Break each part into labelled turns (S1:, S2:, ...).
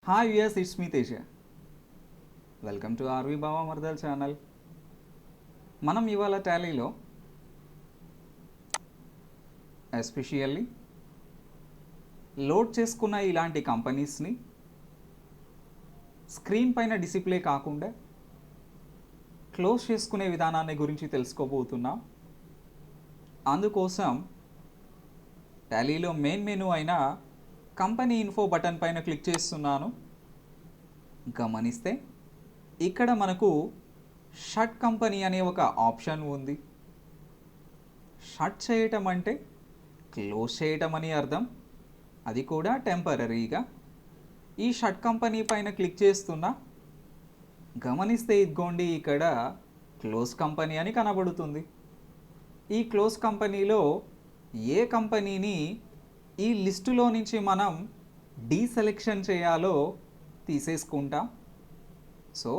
S1: Hi viewers, it's me Teja. Welcome to ఆర్వి బావా మర్దల్ ఛానల్. మనం ఇవాళ టాలీలో ఎస్పెషల్లీ లోడ్ చేసుకున్న ఇలాంటి కంపెనీస్ని స్క్రీన్ పైన డిస్ప్లే కాకుండా క్లోజ్ చేసుకునే విధానాన్ని గురించి తెలుసుకోబోతున్నాం. అందుకోసం టాలీలో మెయిన్ మెనూ అయిన కంపెనీ ఇన్ఫో బటన్ పైన క్లిక్ చేస్తున్నాను. గమనిస్తే ఇక్కడ మనకు షట్ కంపెనీ అనే ఒక ఆప్షన్ ఉంది. షట్ చేయటం అంటే క్లోజ్ చేయటం అని అర్థం, అది కూడా టెంపరీగా. ఈ షట్ కంపెనీ పైన క్లిక్ చేస్తున్నా. గమనిస్తే ఇదిగోండి ఇక్కడ క్లోజ్ కంపెనీ అని కనబడుతుంది. ఈ క్లోజ్ కంపెనీలో ఏ కంపెనీని ఈ లిస్టులో నుంచి మనం డీసెలెక్షన్ చేయాలో తీసేసుకుంటాం. సో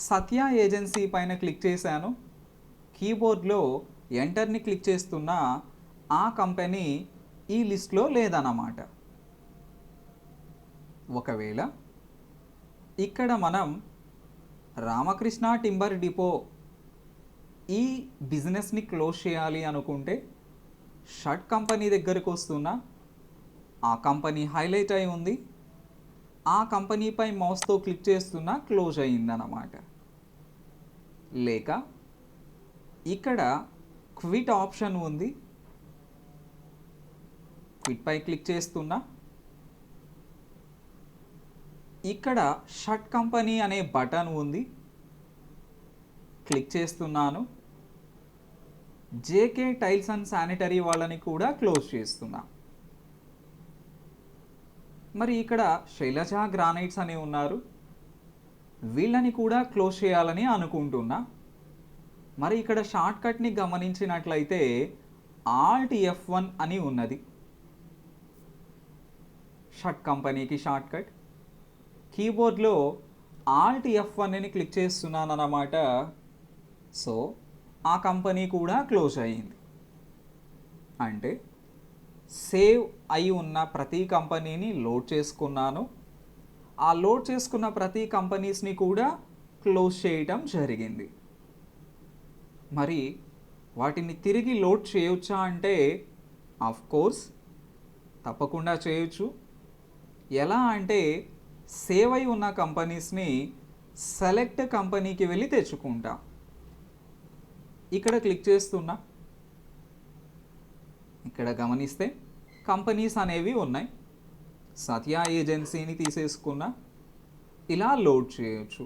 S1: సత్య ఏజెన్సీ పైన క్లిక్ చేశాను. కీబోర్డ్లో ఎంటర్ని క్లిక్ చేస్తున్నా ఆ కంపెనీ ఈ లిస్ట్లో లేదన్నమాట. ఒకవేళ ఇక్కడ మనం రామకృష్ణ టింబర్ డిపో ఈ బిజినెస్ని క్లోజ్ చేయాలి అనుకుంటే షట్ కంపెనీ దగ్గరకు వస్తున్నా. ఆ కంపెనీ హైలైట్ అయి ఉంది. ఆ కంపెనీపై మౌస్తో క్లిక్ చేస్తున్నా, క్లోజ్ అయ్యిందన్నమాట. లేక ఇక్కడ క్విట్ ఆప్షన్ ఉంది. క్విట్పై క్లిక్ చేస్తున్నా. ఇక్కడ షట్ కంపెనీ అనే బటన్ ఉంది, క్లిక్ చేస్తున్నాను. జేకే టైల్స్ అండ్ శానిటరీ వాళ్ళని కూడా క్లోజ్ చేస్తున్నా. మరి ఇక్కడ శైలజ గ్రానైట్స్ అని ఉన్నారు, వీళ్ళని కూడా క్లోజ్ చేయాలని అనుకుంటున్నా. మరి ఇక్కడ షార్ట్కట్ని గమనించినట్లయితే ఆల్ట్ F1 అని ఉన్నది. షట్ కంపెనీకి షార్ట్కట్. కీబోర్డ్లో ఆల్ట్ F1 అని క్లిక్ చేస్తున్నాను అన్నమాట. సో ఆ కంపెనీ కూడా క్లోజ్ అయ్యింది. అంటే సేవ్ అయి ఉన్న ప్రతి కంపెనీని లోడ్ చేసుకున్నాను. ఆ లోడ్ చేసుకున్న ప్రతి కంపెనీస్ని కూడా క్లోజ్ చేయటం జరిగింది. మరి వాటిని తిరిగి లోడ్ చేయొచ్చా అంటే ఆఫ్ కోర్స్ తప్పకుండా చేయొచ్చు. ఎలా అంటే సేవ్ అయి ఉన్న కంపెనీస్ని సెలెక్ట్ కంపెనీకి వెళ్ళి తెచ్చుకుంటా. ఇక్కడ క్లిక్ చేస్తున్నా. ఇక్కడ గమనిస్తే కంపెనీస్ అనేవి ఉన్నాయి. సత్య ఏజెన్సీని తీసేసుకున్నా. ఇలా లోడ్ చేయొచ్చు.